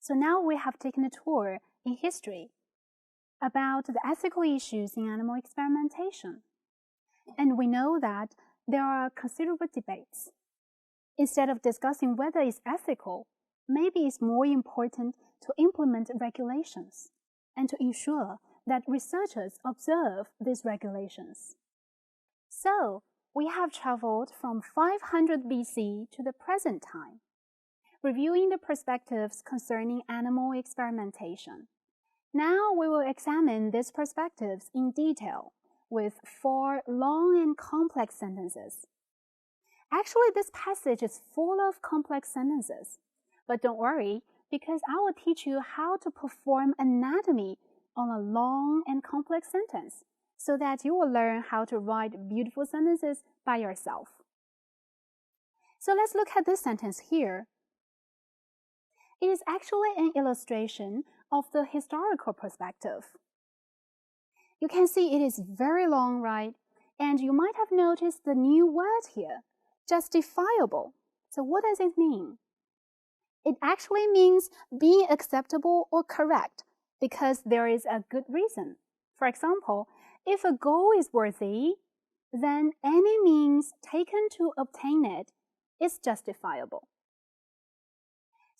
So now we have taken a tour in history about the ethical issues in animal experimentation. And we know that there are considerable debates. Instead of discussing whether it's ethical, maybe it's more important to implement regulations and to ensure that researchers observe these regulations. So, we have traveled from 500 BC to the present time, reviewing the perspectives concerning animal experimentation. Now we will examine these perspectives in detail with 4 long and complex sentences. Actually, this passage is full of complex sentences, but don't worry, because I will teach you how to perform anatomy on a long and complex sentence, so that you will learn how to write beautiful sentences by yourself. So let's look at this sentence here. It is actually an illustration of the historical perspective. You can see it is very long, right? And you might have noticed the new word here, justifiable. So what does it mean? It actually means being acceptable or correct because there is a good reason. For example, if a goal is worthy, then any means taken to obtain it is justifiable.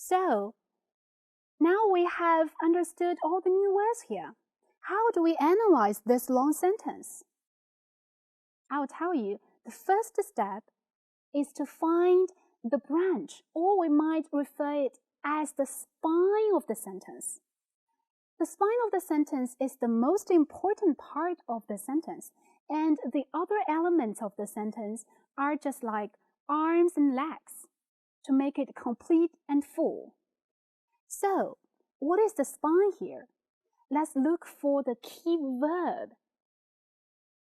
So, now we have understood all the new words here. How do we analyze this long sentence? I'll tell you, the first step is to find the branch, or we might refer it as the spine of the sentence. The spine of the sentence is the most important part of the sentence, and the other elements of the sentence are just like arms and legs to make it complete and full. So, what is the spine here? Let's look for the key verb.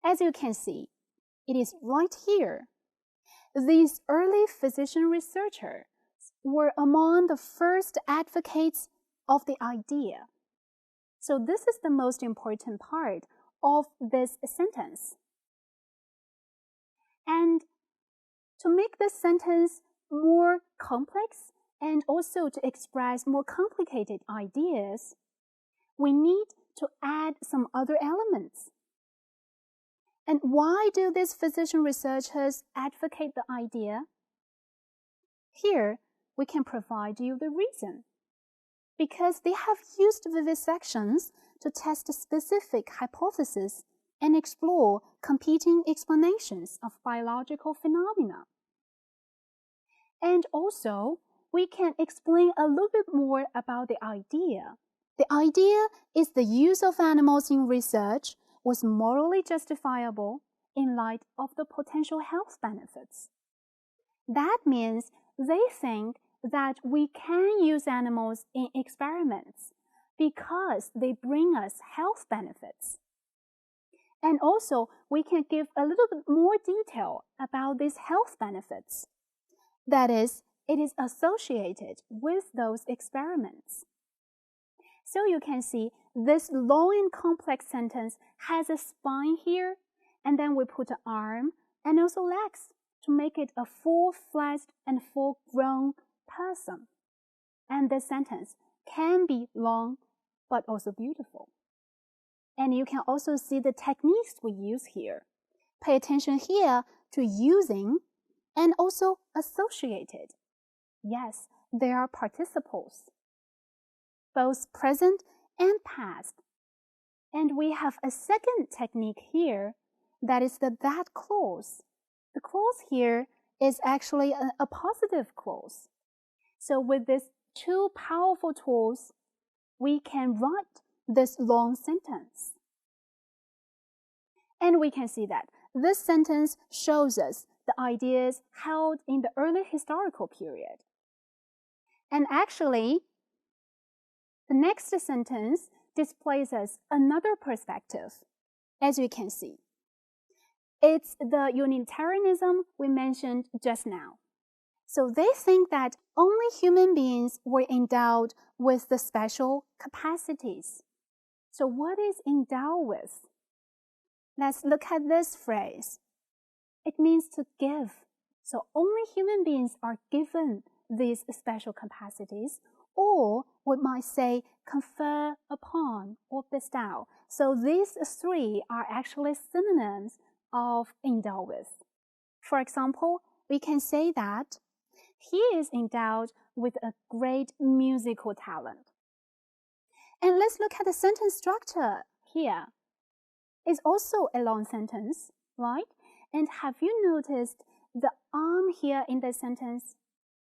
As you can see, it is right here. These early physician researchers were among the first advocates of the idea. So this is the most important part of this sentence. And to make this sentence more complex and also to express more complicated ideas, we need to add some other elements. And why do these physician researchers advocate the idea? Here, we can provide you the reason. Because they have used vivisections to test specific hypotheses and explore competing explanations of biological phenomena. And also, we can explain a little bit more about the idea. The idea is the use of animals in research was morally justifiable in light of the potential health benefits. That means they think that we can use animals in experiments because they bring us health benefits. And also, we can give a little bit more detail about these health benefits. That is, it is associated with those experiments. So you can see this long and complex sentence has a spine here, and then we put an arm and also legs to make it a full-fledged and full-grown person. And this sentence can be long but also beautiful. And you can also see the techniques we use here. Pay attention here to using and also associated. Yes, there are participles, both present and past. And we have a second technique here, that is the that clause. The clause here is actually a positive clause. So with these 2 powerful tools, we can write this long sentence. And we can see that this sentence shows us the ideas held in the early historical period. And actually, the next sentence displays us another perspective, as we can see. It's the Unitarianism we mentioned just now. So they think that only human beings were endowed with the special capacities. So what is endowed with? Let's look at this phrase. It means to give. So only human beings are given these special capacities, or we might say confer upon or bestow. So these three are actually synonyms of endow with. For example, we can say that he is endowed with a great musical talent. And let's look at the sentence structure here. It's also a long sentence, right? And have you noticed the arm here in the sentence?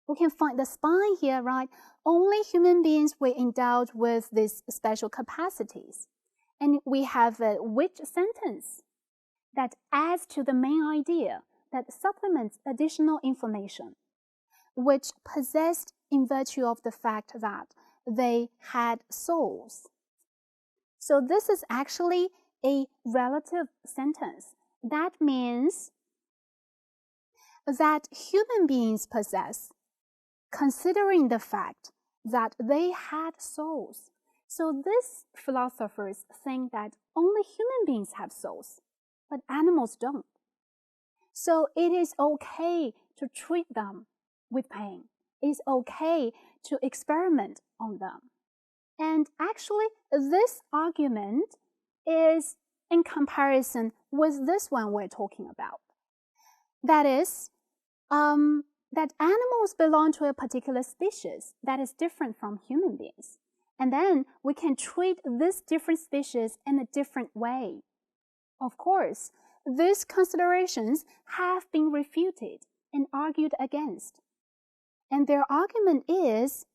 We can find the spine here, right? Only human beings were endowed with these special capacities. And we have a which sentence that adds to the main idea, that supplements additional information, which possessed in virtue of the fact that they had souls. So this is actually a relative sentence. That means that human beings possess, considering the fact that they had souls. So these philosophers think that only human beings have souls, but animals don't. So it is okay to treat them with pain. It's okay to experiment on them. And actually, this argument is in comparison with this one we're talking about. That is, that animals belong to a particular species that is different from human beings. And then we can treat this different species in a different way. Of course, these considerations have been refuted and argued against. And their argument is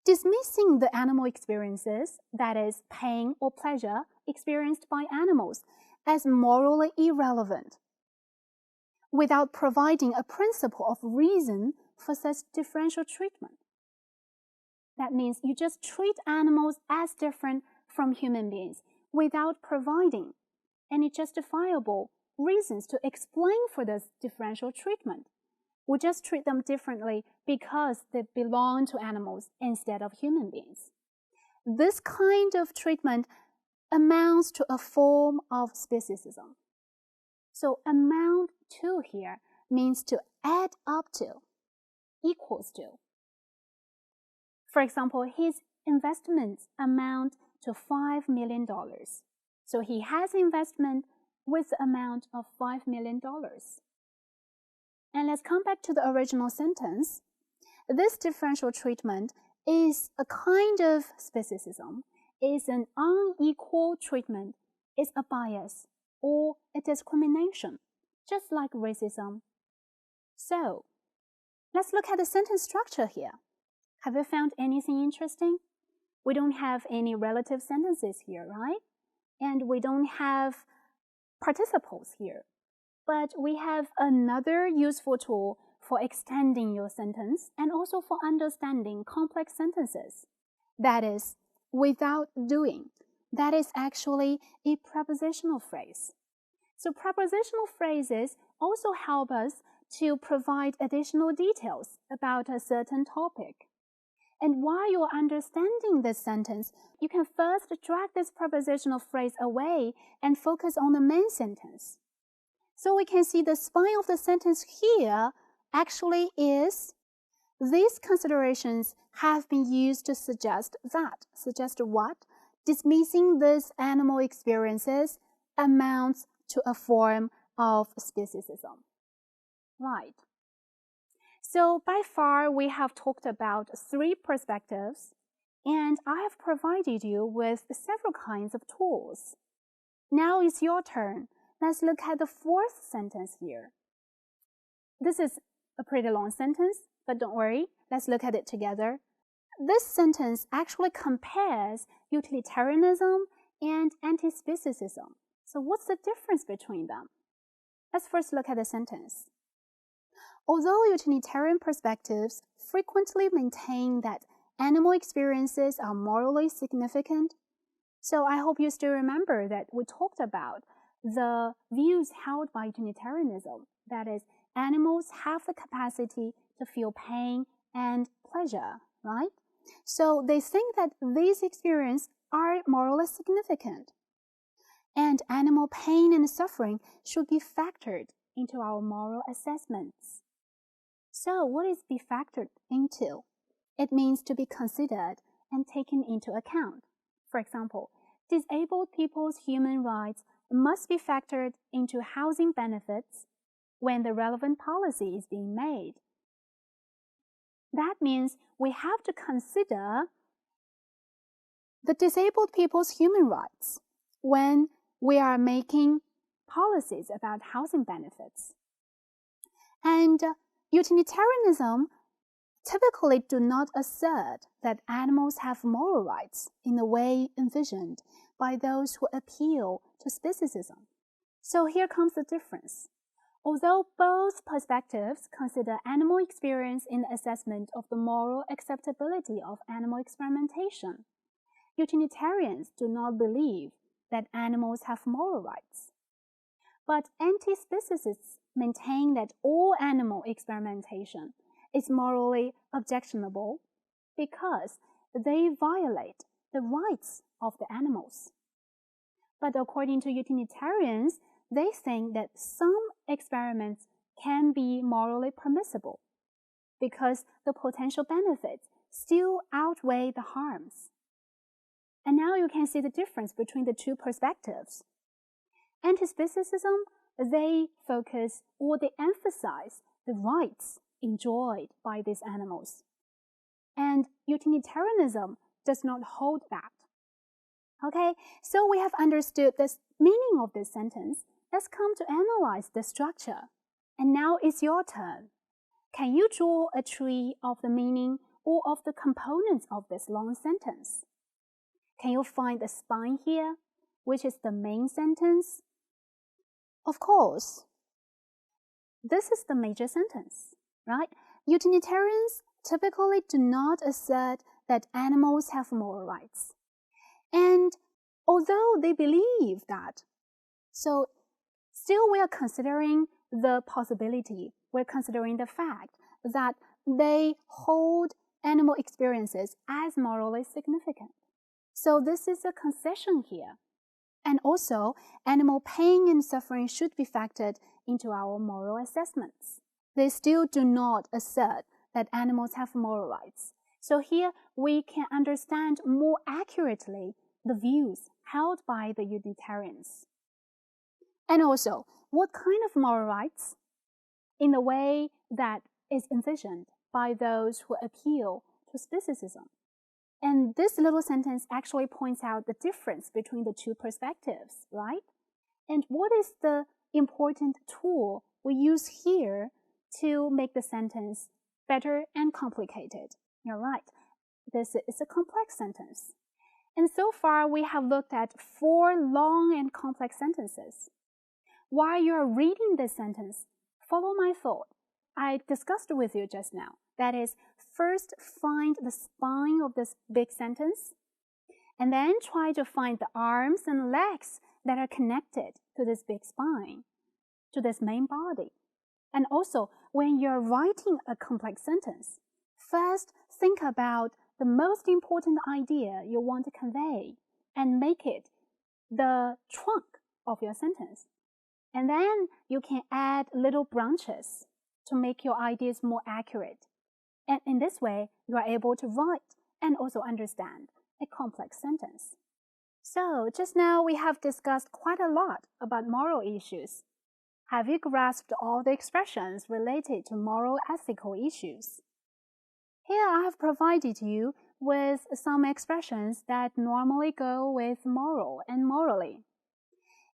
dismissing the animal experiences, that is, pain or pleasure experienced by animals, as morally irrelevant, without providing a principle of reason for such differential treatment. That means you just treat animals as different from human beings without providing any justifiable reasons to explain for this differential treatment. We just treat them differently because they belong to animals instead of human beings. This kind of treatment amounts to a form of speciesism. So amount to here means to add up to, equals to. For example, his investments amount to $5 million. So he has investment with the amount of $5 million. And let's come back to the original sentence. This differential treatment is a kind of speciesism, is an unequal treatment, is a bias or a discrimination, just like racism. So, let's look at the sentence structure here. Have you found anything interesting? We don't have any relative sentences here, right? And we don't have participles here. But we have another useful tool for extending your sentence and also for understanding complex sentences. That is, without doing. That is actually a prepositional phrase. So prepositional phrases also help us to provide additional details about a certain topic. And while you're understanding this sentence, you can first drag this prepositional phrase away and focus on the main sentence. So we can see the spine of the sentence here actually is, these considerations have been used to suggest that. Suggest what? Dismissing these animal experiences amounts to a form of speciesism. Right. So by far, we have talked about 3 perspectives, and I have provided you with several kinds of tools. Now it's your turn. Let's look at the 4th sentence here. This is a pretty long sentence, but don't worry, let's look at it together. This sentence actually compares utilitarianism and anti-speciesism. So what's the difference between them? Let's first look at the sentence. Although utilitarian perspectives frequently maintain that animal experiences are morally significant, so I hope you still remember that we talked about the views held by utilitarianism, that is, animals have the capacity to feel pain and pleasure, right? So they think that these experiences are morally significant, and animal pain and suffering should be factored into our moral assessments. So what is be factored into? It means to be considered and taken into account. For example, disabled people's human rights must be factored into housing benefits when the relevant policy is being made. That means we have to consider the disabled people's human rights when we are making policies about housing benefits. And utilitarianism typically do not assert that animals have moral rights in the way envisioned by those who appeal to speciesism. So here comes the difference. Although both perspectives consider animal experience in the assessment of the moral acceptability of animal experimentation, utilitarians do not believe that animals have moral rights. But anti-speciesists maintain that all animal experimentation is morally objectionable because they violate the rights of the animals. But according to utilitarians, they think that some experiments can be morally permissible because the potential benefits still outweigh the harms. And now you can see the difference between the two perspectives. Anti-speciesism, they focus or they emphasize the rights enjoyed by these animals. And utilitarianism does not hold that. Okay, so we have understood the meaning of this sentence. Let's come to analyze the structure. And now it's your turn. Can you draw a tree of the meaning or of the components of this long sentence? Can you find the spine here, which is the main sentence? Of course, this is the major sentence, right? Utilitarians typically do not assert that animals have moral rights. And although they believe that, so still we are considering the possibility, we're considering the fact that they hold animal experiences as morally significant. So this is a concession here. And also, animal pain and suffering should be factored into our moral assessments. They still do not assert that animals have moral rights. So here we can understand more accurately the views held by the utilitarians. And also, what kind of moral rights? In the way that is envisioned by those who appeal to speciesism. And this little sentence actually points out the difference between the two perspectives, right? And what is the important tool we use here to make the sentence better and complicated? You're right. This is a complex sentence. And so far, we have looked at 4 long and complex sentences. While you're reading this sentence, follow my thought. I discussed with you just now. That is, first find the spine of this big sentence, and then try to find the arms and legs that are connected to this big spine, to this main body. And also, when you're writing a complex sentence, first think about the most important idea you want to convey and make it the trunk of your sentence. And then you can add little branches to make your ideas more accurate. And in this way, you are able to write and also understand a complex sentence. So, just now we have discussed quite a lot about moral issues. Have you grasped all the expressions related to moral ethical issues? Here I have provided you with some expressions that normally go with moral and morally.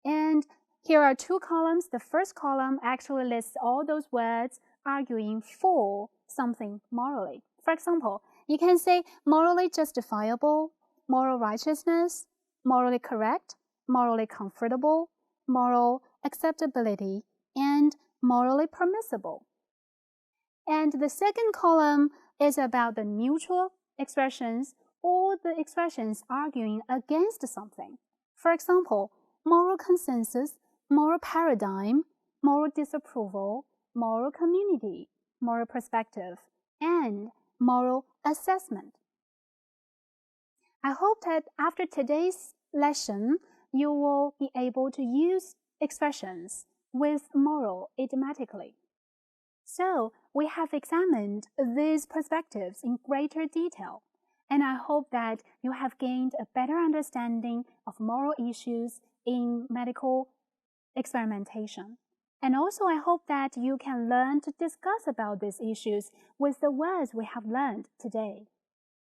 And here are 2 columns. The first column actually lists all those words arguing for something morally. For example, you can say morally justifiable, moral righteousness, morally correct, morally comfortable, moral acceptability, and morally permissible. And the second column is about the neutral expressions or the expressions arguing against something. For example, moral consensus, moral paradigm, moral disapproval, moral community, moral perspective, and moral assessment. I hope that after today's lesson, you will be able to use expressions with moral idiomatically. So, we have examined these perspectives in greater detail, and I hope that you have gained a better understanding of moral issues in medical experimentation. And also, I hope that you can learn to discuss about these issues with the words we have learned today.